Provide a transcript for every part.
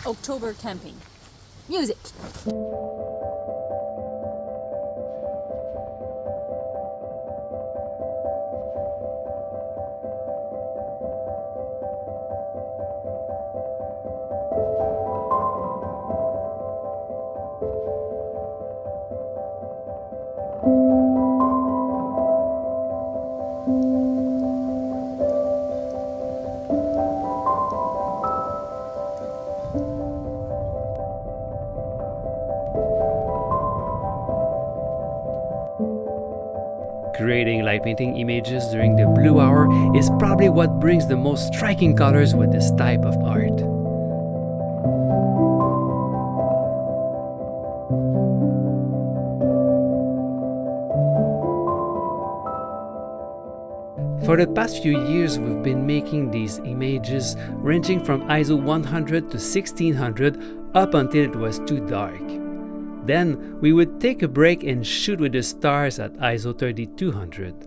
October camping. Music! Creating light painting images during the blue hour is probably what brings the most striking colors with this type of art. For the past few years, we've been making these images ranging from ISO 100 to 1600 up until it was too dark. Then we would take a break and shoot with the stars at ISO 3200.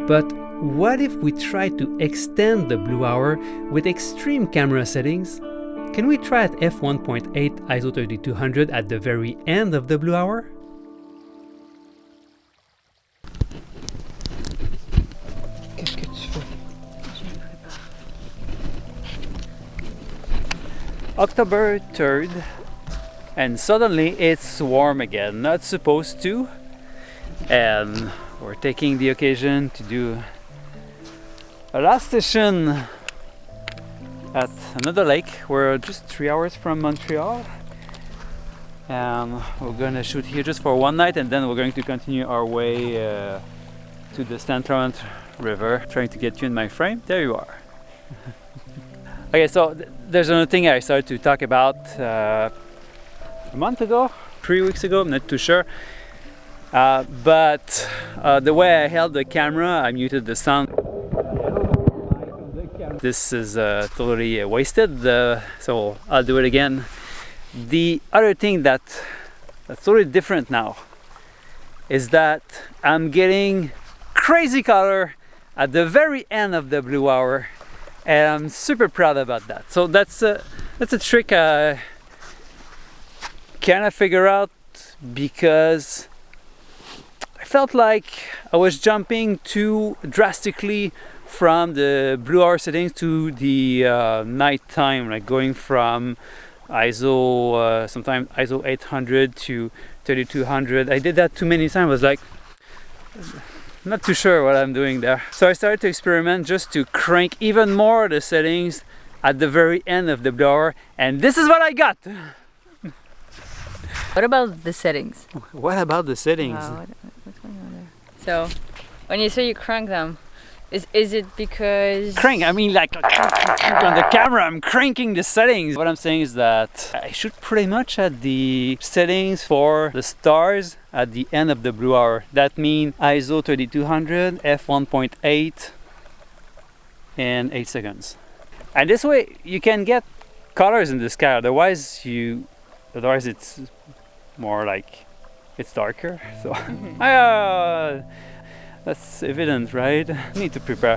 But what if we try to extend the blue hour with extreme camera settings? Can we try at f1.8 ISO 3200 at the very end of the blue hour? October 3rd, and suddenly it's warm again. Not supposed to, and we're taking the occasion to do a last session at another lake. We're just 3 hours from Montreal, and we're gonna shoot here just for one night, and then we're going to continue our way to the St. Laurent River, trying to get you in my frame. There you are. Okay, so there's another thing I started to talk about a month ago, 3 weeks ago, I'm not too sure. But the way I held the camera, I muted the sound. This is totally wasted, so I'll do it again. The other thing that's totally different now is that I'm getting crazy color at the very end of the blue hour, and I'm super proud about that. So that's a trick I kind of figure out, because I felt like I was jumping too drastically from the blue hour settings to the night time, like going from ISO sometimes ISO 800 to 3200. I did that too many times. I was like, not too sure what I'm doing there. So I started to experiment just to crank even more the settings at the very end of the blue hour, and this is what I got. What about the settings? What about the settings? Wow, what's going on there? So, when you say you crank them, is it because... Crank, I mean like on the camera, I'm cranking the settings. What I'm saying is that I shoot pretty much at the settings for the stars at the end of the blue hour. That means ISO 3200, f1.8 and 8 seconds. And this way you can get colors in the sky, otherwise it's more like it's darker. So that's evident, right? Need to prepare.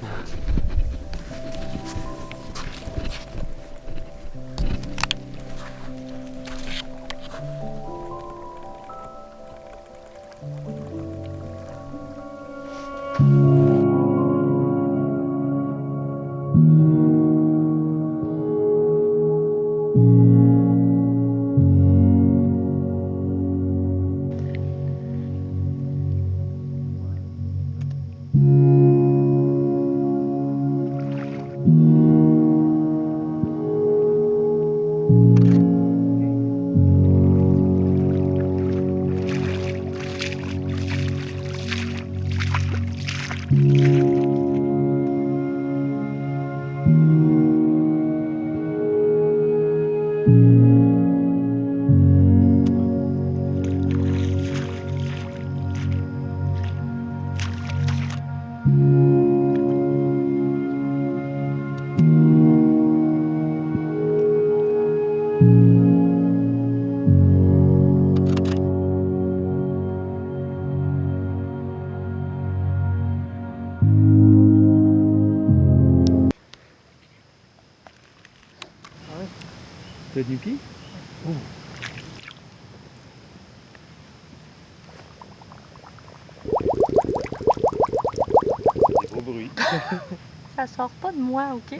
Good Yuki? Oh. Des gros bruits. Ça sort pas de moi, ok?